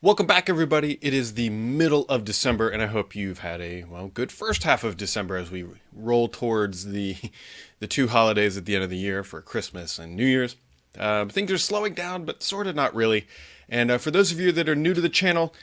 Welcome back, everybody. It is the middle of December, and I hope you've had a good first half of December as we roll towards the two holidays at the end of the year for Christmas and New Year's. Things are slowing down, but sort of not really. And for those of you that are new to the channel,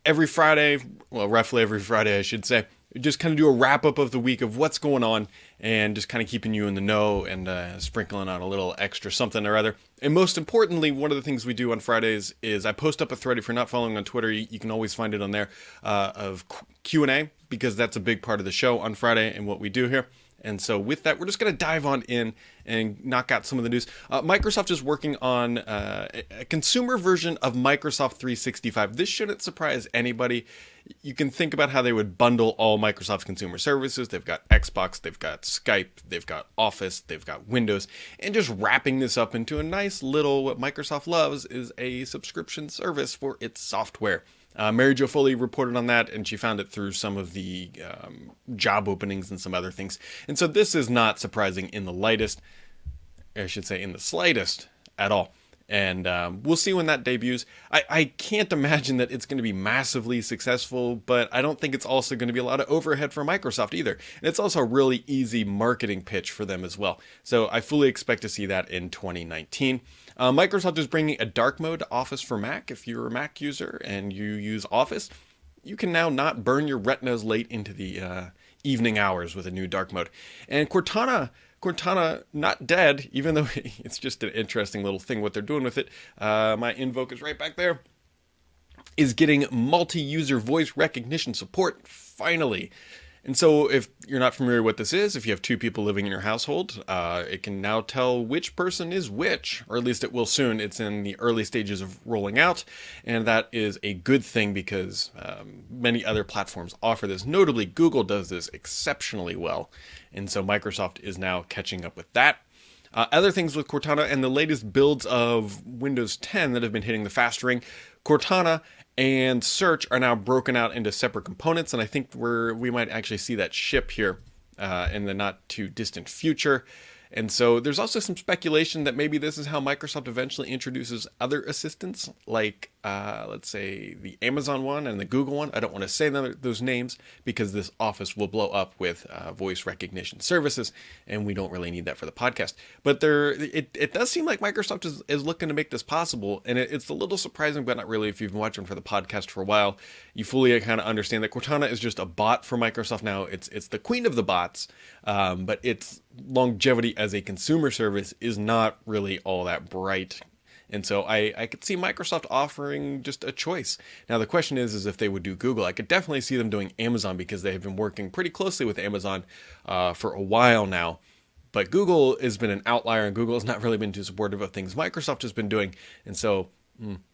every Friday, well, roughly every Friday, I should say, just kind of do a wrap up of the week of what's going on and just kind of keeping you in the know and sprinkling on a little extra something or other. And most importantly, one of the things we do on Fridays is I post up a thread. If you're not following on Twitter, you can always find it on there of Q&A, because that's a big part of the show on Friday and what we do here. And so with that, we're just going to dive on in and knock out some of the news. Microsoft is working on a consumer version of Microsoft 365. This shouldn't surprise anybody. You can think about how they would bundle all Microsoft consumer services. They've got Xbox, they've got Skype, they've got Office, they've got Windows, and just wrapping this up into a nice little, what Microsoft loves is a subscription service for its software. Mary Jo Foley reported on that, and she found it through some of the job openings and some other things. And so this is not surprising in the lightest, I should say in the slightest at all. And we'll see when that debuts. I can't imagine that it's going to be massively successful, but I don't think it's also going to be a lot of overhead for Microsoft either. And it's also a really easy marketing pitch for them as well. So I fully expect to see that in 2019. Microsoft is bringing a dark mode to Office for Mac. If you're a Mac user and you use Office, you can now not burn your retinas late into the evening hours with a new dark mode. And Cortana, not dead, even though it's just an interesting little thing what they're doing with it. My invoke is right back there. Is getting multi-user voice recognition support, finally. And so if you're not familiar with what this is, if you have two people living in your household, it can now tell which person is which, or at least it will soon. It's in the early stages of rolling out, and that is a good thing because many other platforms offer this. Notably, Google does this exceptionally well, and so Microsoft is now catching up with that. Other things with Cortana and the latest builds of Windows 10 that have been hitting the fast ring, Cortana and Search are now broken out into separate components, and I think we might actually see that ship here in the not too distant future. And so there's also some speculation that maybe this is how Microsoft eventually introduces other assistants, like let's say the Amazon one and the Google one. I don't want to say those names because this office will blow up with voice recognition services, and we don't really need that for the podcast. But it does seem like Microsoft is looking to make this possible, and it's a little surprising, but not really. If you've been watching for the podcast for a while, you fully kind of understand that Cortana is just a bot for Microsoft now. It's the queen of the bots, but its longevity as a consumer service is not really all that bright. And so I could see Microsoft offering just a choice. Now the question is if they would do Google. I could definitely see them doing Amazon because they have been working pretty closely with Amazon for a while now. But Google has been an outlier, and Google has not really been too supportive of things Microsoft has been doing. And so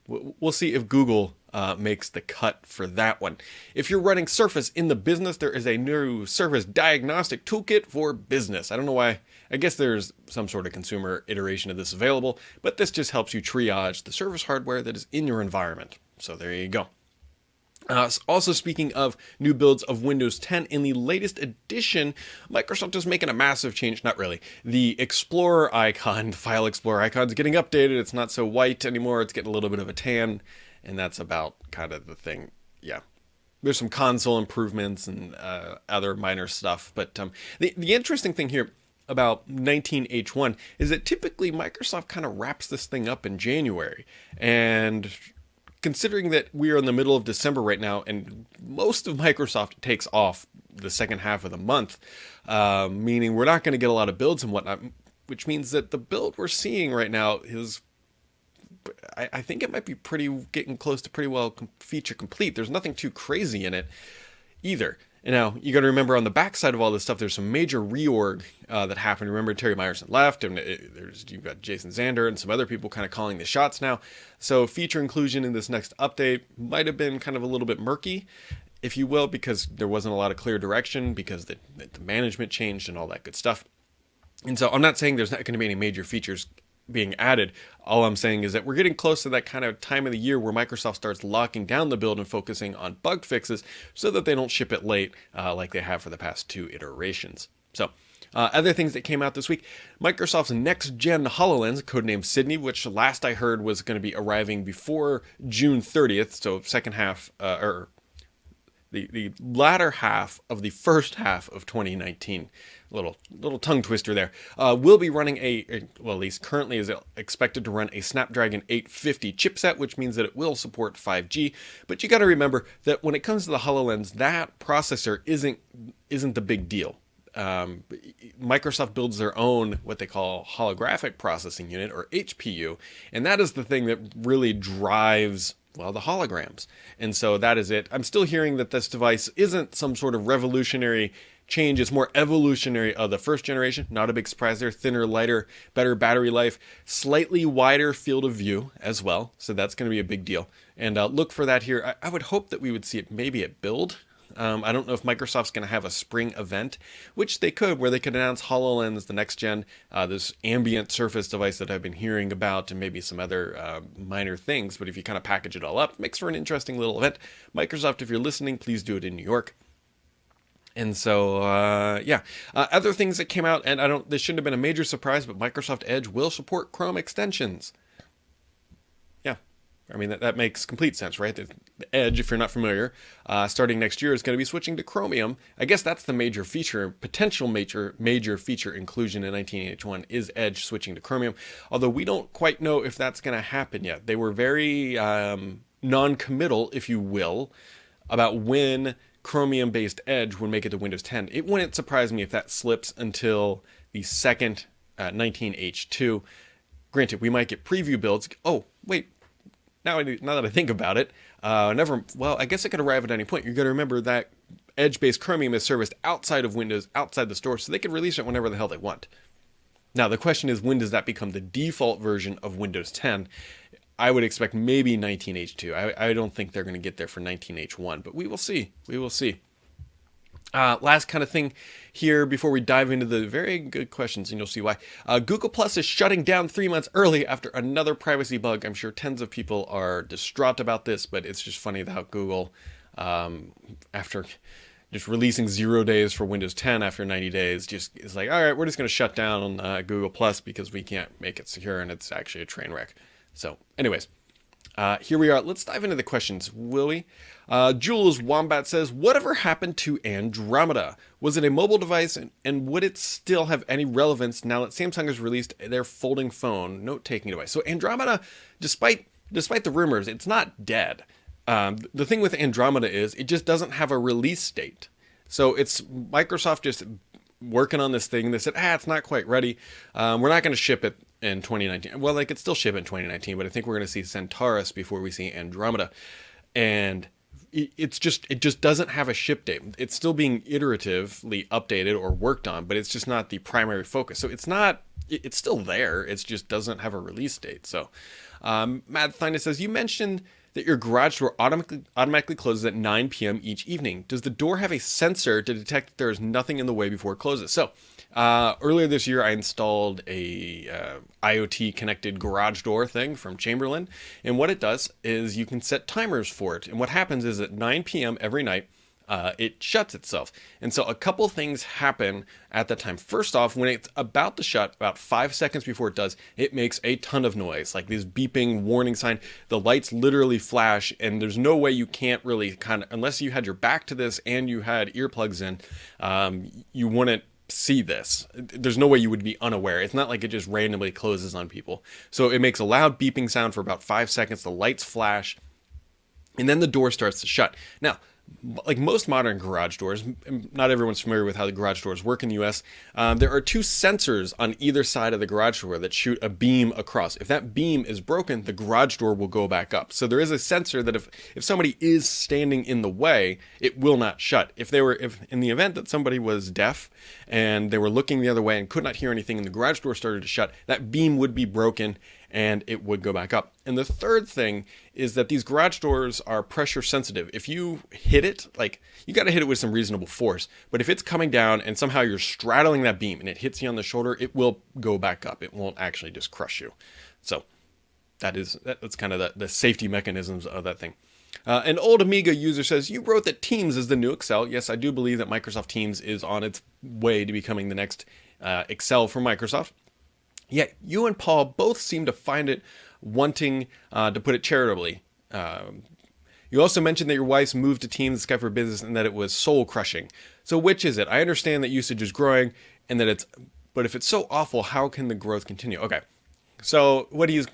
we'll see if Google makes the cut for that one. If you're running Surface in the business, there is a new Surface diagnostic toolkit for business. I don't know why. I guess there's some sort of consumer iteration of this available, but this just helps you triage the Surface hardware that is in your environment. So there you go. Also, speaking of new builds of Windows 10, in the latest edition, Microsoft is making a massive change. Not really. The Explorer icon, the File Explorer icon, is getting updated. It's not so white anymore. It's getting a little bit of a tan, and that's about kind of the thing. Yeah. There's some console improvements and other minor stuff. But the interesting thing here about 19H1 is that typically Microsoft kind of wraps this thing up in January. And considering that we are in the middle of December right now, and most of Microsoft takes off the second half of the month, meaning we're not going to get a lot of builds and whatnot, which means that the build we're seeing right now is, I think it might be getting close to pretty well feature complete. There's nothing too crazy in it either. And now you got to remember on the backside of all this stuff, there's some major reorg that happened. Remember, Terry Myerson left, and you've got Jason Zander and some other people kind of calling the shots now. So feature inclusion in this next update might have been kind of a little bit murky, if you will, because there wasn't a lot of clear direction because the management changed and all that good stuff. And so I'm not saying there's not going to be any major features being added. All I'm saying is that we're getting close to that kind of time of the year where Microsoft starts locking down the build and focusing on bug fixes so that they don't ship it late like they have for the past two iterations. So Other things that came out this week, Microsoft's next-gen HoloLens, codenamed Sydney, which last I heard was going to be arriving before June 30th, so second half, or the latter half of the first half of 2019. Little tongue twister there. Will be running well, at least currently is expected to run a Snapdragon 850 chipset, which means that it will support 5G. But you got to remember that when it comes to the HoloLens, that processor isn't the big deal. Microsoft builds their own what they call holographic processing unit, or HPU, and that is the thing that really drives, well, the holograms. And so that is it. I'm still hearing that this device isn't some sort of revolutionary change. It's more evolutionary of the first generation. Not a big surprise there. Thinner, lighter, better battery life, slightly wider field of view as well. So that's going to be a big deal. And look for that here. I would hope that we would see it maybe at Build. I don't know if Microsoft's going to have a spring event, which they could, where they could announce HoloLens, the next gen, this ambient surface device that I've been hearing about, and maybe some other minor things. But if you kind of package it all up, it makes for an interesting little event. Microsoft, if you're listening, please do it in New York. And so, other things that came out, and this shouldn't have been a major surprise, but Microsoft Edge will support Chrome extensions. Yeah, I mean, that makes complete sense, right? The Edge, if you're not familiar, starting next year is going to be switching to Chromium. I guess that's the major feature, potential major feature inclusion in 19H1 is Edge switching to Chromium, although we don't quite know if that's going to happen yet. They were very non-committal, if you will, about when Chromium-based Edge would make it to Windows 10. It wouldn't surprise me if that slips until the second 19H2. Granted, we might get preview builds. Oh, wait. Now that I think about it, I guess it could arrive at any point. You've got to remember that Edge-based Chromium is serviced outside of Windows, outside the store, so they can release it whenever the hell they want. Now, the question is, when does that become the default version of Windows 10? I would expect maybe 19H2. I don't think they're going to get there for 19H1, but we will see. We will see. Last kind of thing here before we dive into the very good questions, and you'll see why. Google Plus is shutting down 3 months early after another privacy bug. I'm sure tens of people are distraught about this, but it's just funny how Google, after just releasing 0 days for Windows 10 after 90 days, just is like, all right, we're just going to shut down Google Plus because we can't make it secure, and it's actually a train wreck. So, anyways, here we are. Let's dive into the questions, will we? Jules Wombat says, whatever happened to Andromeda? Was it a mobile device, and would it still have any relevance now that Samsung has released their folding phone note-taking device? So Andromeda, despite the rumors, it's not dead. The thing with Andromeda is it just doesn't have a release date. So it's Microsoft just working on this thing. They said, it's not quite ready. We're not going to ship it in 2019. Well, they could still ship in 2019, but I think we're going to see Centaurus before we see Andromeda. And it just doesn't have a ship date. It's still being iteratively updated or worked on, but it's just not the primary focus. So it's still there. It just doesn't have a release date. So Matt Thina says, you mentioned that your garage door automatically closes at 9 p.m. each evening. Does the door have a sensor to detect that there is nothing in the way before it closes? So earlier this year, I installed a IoT connected garage door thing from Chamberlain. And what it does is you can set timers for it. And what happens is at 9 p.m. every night, it shuts itself. And so a couple things happen at that time. First off, when it's about to shut, about 5 seconds before it does, it makes a ton of noise, like this beeping warning sign. The lights literally flash, and there's no way you can't really unless you had your back to this and you had earplugs in, you wouldn't see this. There's no way you would be unaware. It's not like it just randomly closes on people. So it makes a loud beeping sound for about 5 seconds. The lights flash, and then the door starts to shut. Now, like most modern garage doors, not everyone's familiar with how the garage doors work in the US. There are two sensors on either side of the garage door that shoot a beam across. If that beam is broken, the garage door will go back up. So there is a sensor that if somebody is standing in the way, it will not shut. If in the event that somebody was deaf and they were looking the other way and could not hear anything and the garage door started to shut, that beam would be broken and it would go back up. And the third thing is that these garage doors are pressure sensitive. If you hit it, like, you got to hit it with some reasonable force. But if it's coming down and somehow you're straddling that beam and it hits you on the shoulder, it will go back up. It won't actually just crush you. So that's kind of the safety mechanisms of that thing. An old Amiga user says, you wrote that Teams is the new Excel. Yes, I do believe that Microsoft Teams is on its way to becoming the next Excel from Microsoft. Yet you and Paul both seem to find it wanting, to put it charitably. You also mentioned that your wife's moved to Teams Skype for Business and that it was soul crushing. So which is it? I understand that usage is growing and that but if it's so awful, how can the growth continue? Okay. So what he's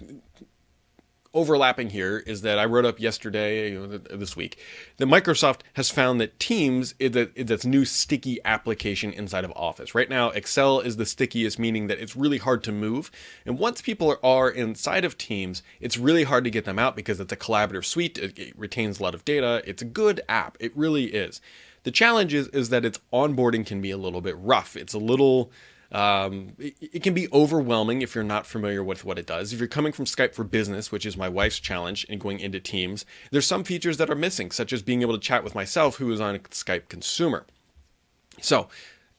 overlapping here is that I wrote up yesterday, this week, that Microsoft has found that Teams is its new sticky application inside of Office. Right now, Excel is the stickiest, meaning that it's really hard to move. And once people are inside of Teams, it's really hard to get them out because it's a collaborative suite. It retains a lot of data. It's a good app. It really is. The challenge is that its onboarding can be a little bit rough. It's a little... it can be overwhelming if you're not familiar with what it does. If you're coming from Skype for Business, which is my wife's challenge, and going into Teams, there's some features that are missing, such as being able to chat with myself, who is on a Skype consumer. So,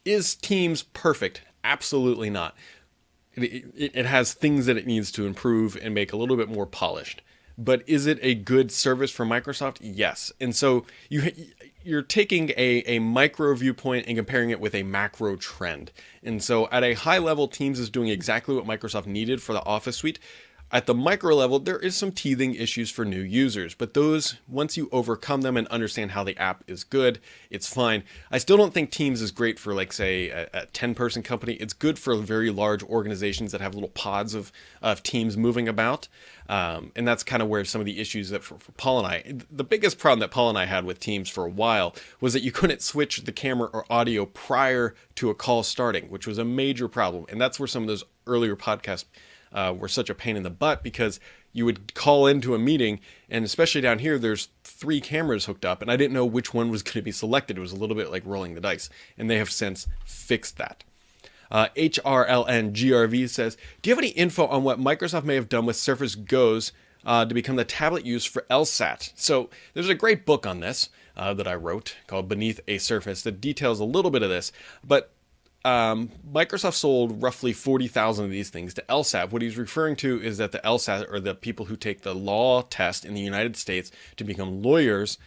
is Teams perfect? Absolutely not. It has things that it needs to improve and make a little bit more polished. But is it a good service for Microsoft? Yes. And so you're taking a micro viewpoint and comparing it with a macro trend. And so at a high level, Teams is doing exactly what Microsoft needed for the Office suite. At the micro level, there is some teething issues for new users, but those, once you overcome them and understand how the app is good, it's fine. I still don't think Teams is great for, like, say, a 10-person company. It's good for very large organizations that have little pods of teams moving about. And that's kind of where some of the issues that for Paul and I, the biggest problem that Paul and I had with Teams for a while was that you couldn't switch the camera or audio prior to a call starting, which was a major problem. And that's where some of those earlier podcasts were such a pain in the butt, because you would call into a meeting, and especially down here, there's 3 cameras hooked up, and I didn't know which one was going to be selected. It was a little bit like rolling the dice, and they have since fixed that. HRLNGRV says, do you have any info on what Microsoft may have done with Surface Go's to become the tablet used for LSAT? So there's a great book on this that I wrote called Beneath a Surface that details a little bit of this, but Microsoft sold roughly 40,000 of these things to LSAT. What he's referring to is that the LSAT, or the people who take the law test in the United States to become lawyers,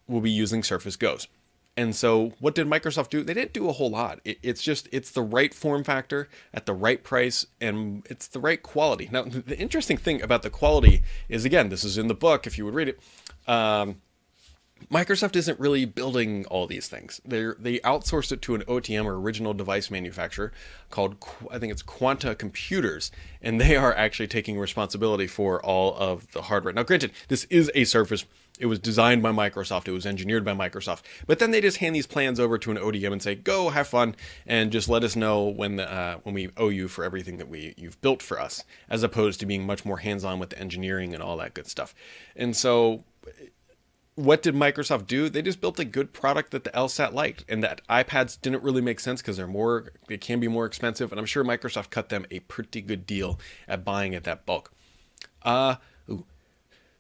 will be using Surface Go's. And so what did Microsoft do? They didn't do a whole lot. It's the right form factor at the right price, and it's the right quality. Now, the interesting thing about the quality is, again, this is in the book, if you would read it, Microsoft isn't really building all these things. They outsourced it to an OTM, or original device manufacturer, called, I think it's Quanta Computers, and they are actually taking responsibility for all of the hardware. Now, granted, this is a Surface. It was designed by Microsoft. It was engineered by Microsoft. But then they just hand these plans over to an ODM and say, go have fun, and just let us know when we owe you for everything that you've built for us, as opposed to being much more hands-on with the engineering and all that good stuff. And so what did Microsoft do? They just built a good product that the LSAT liked, and that iPads didn't really make sense because they can be more expensive, and I'm sure Microsoft cut them a pretty good deal at buying at that bulk.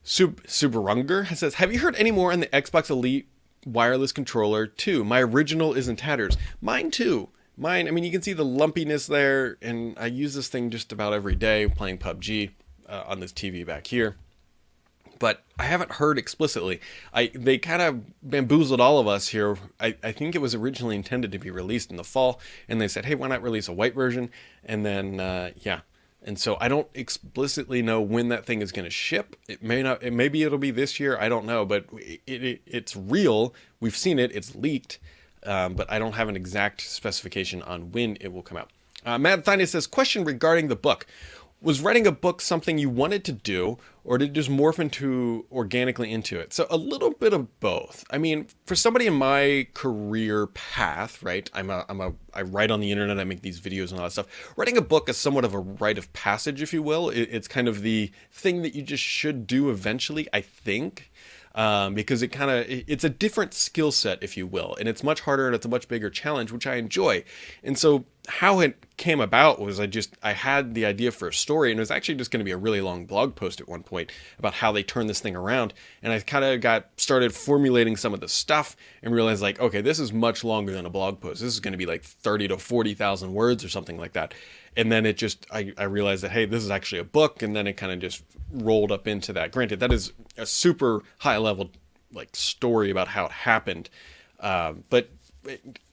Subarunger says, have you heard any more on the Xbox Elite wireless controller 2? My original is in tatters. Mine too. I mean, you can see the lumpiness there, and I use this thing just about every day playing PUBG on this TV back here. But I haven't heard explicitly. They kind of bamboozled all of us here. I think it was originally intended to be released in the fall, and they said, hey, why not release a white version? And then, yeah. And so I don't explicitly know when that thing is going to ship. It may not. Maybe it'll be this year. I don't know. But it's real. We've seen it. It's leaked. But I don't have an exact specification on when it will come out. Matt Thine says, question regarding the book. Was writing a book something you wanted to do, or did it just morph organically into it? So a little bit of both. I mean, for somebody in my career path, right? I write on the internet, I make these videos and all that stuff. Writing a book is somewhat of a rite of passage, if you will. It's kind of the thing that you just should do eventually, I think. Because it's a different skill set, if you will, and it's much harder and it's a much bigger challenge, which I enjoy. And so how it came about was I had the idea for a story, and it was actually just going to be a really long blog post at one point about how they turned this thing around. And I kind of started formulating some of the stuff and realized, like, okay, this is much longer than a blog post. This is going to be like 30 to 40,000 words or something like that. And then I realized that, hey, this is actually a book, and then it kind of just rolled up into that. Granted, that is a super high level like story about how it happened. But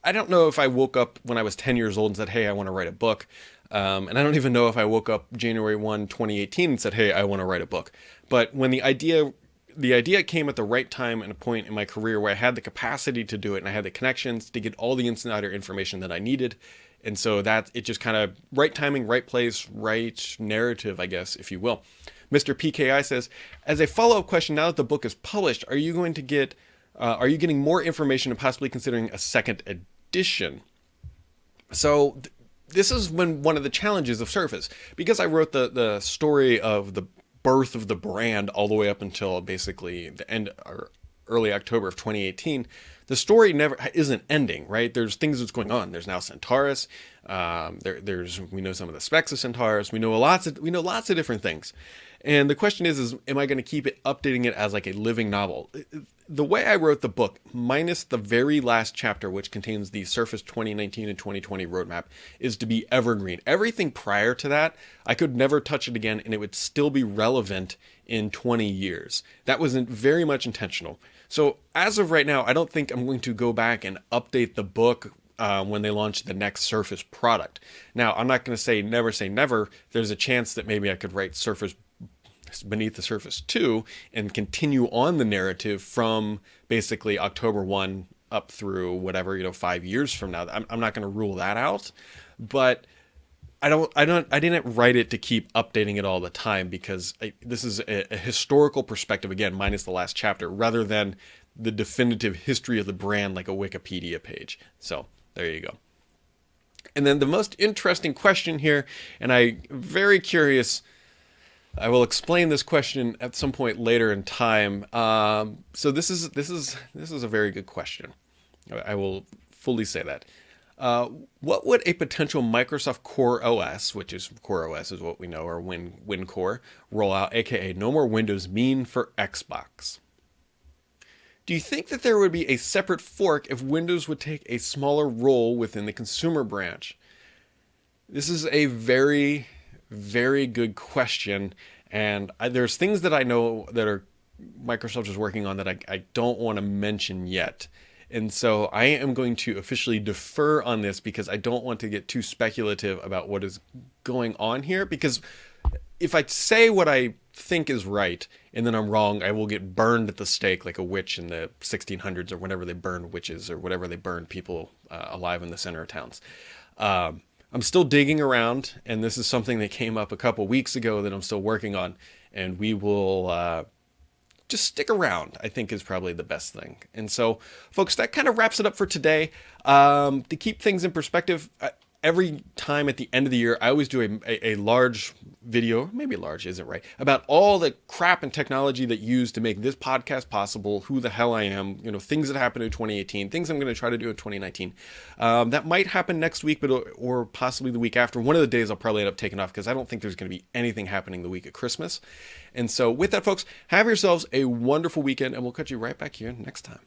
I don't know if I woke up when I was 10 years old and said, hey, I want to write a book. And I don't even know if I woke up January 2018 and said, hey, I want to write a book. But when the idea came at the right time and a point in my career where I had the capacity to do it and I had the connections to get all the insider information that I needed. And so that it just kind of right timing, right place, right narrative, I guess, if you will. Mr. PKI says, as a follow-up question, now that the book is published, are you getting more information and possibly considering a second edition? So this is one of the challenges of Surface, because I wrote the story of the birth of the brand all the way up until basically the end or early October of 2018. The story never isn't ending, right? There's things that's going on. There's now Centaurus. We know some of the specs of Centaurus. We know lots of different things. And the question is am I going to keep updating it as like a living novel? The way I wrote the book, minus the very last chapter, which contains the Surface 2019 and 2020 roadmap, is to be evergreen. Everything prior to that, I could never touch it again, and it would still be relevant in 20 years. That wasn't very much intentional. So as of right now, I don't think I'm going to go back and update the book when they launch the next Surface product. Now, I'm not going to say never. There's a chance that maybe I could write Surface Beneath the Surface 2 and continue on the narrative from basically October 1 up through whatever, 5 years from now. I'm not going to rule that out, but I didn't write it to keep updating it all the time, because this is a historical perspective, again, minus the last chapter, rather than the definitive history of the brand like a Wikipedia page. So there you go. And then the most interesting question here, and I'm very curious, I will explain this question at some point later in time. So this is a very good question. I will fully say that. What would a potential Microsoft Core OS, which is Core OS is what we know, or WinCore rollout, aka no more Windows, mean for Xbox? Do you think that there would be a separate fork if Windows would take a smaller role within the consumer branch? This is a very, very good question, and there's things that I know that Microsoft is working on that I don't want to mention yet. And so I am going to officially defer on this, because I don't want to get too speculative about what is going on here, because if I say what I think is right and then I'm wrong, I will get burned at the stake like a witch in the 1600s, or whenever they burned witches, or whatever they burned people alive in the center of towns. I'm still digging around, and this is something that came up a couple weeks ago that I'm still working on, and we will just stick around, I think, is probably the best thing. And so, folks, that kind of wraps it up for today. To keep things in perspective, every time at the end of the year, I always do a large video, maybe large isn't right, about all the crap and technology that used to make this podcast possible, who the hell I am, things that happened in 2018, things I'm going to try to do in 2019. That might happen next week, or possibly the week after. One of the days I'll probably end up taking off, because I don't think there's going to be anything happening the week of Christmas. And so with that, folks, have yourselves a wonderful weekend, and we'll catch you right back here next time.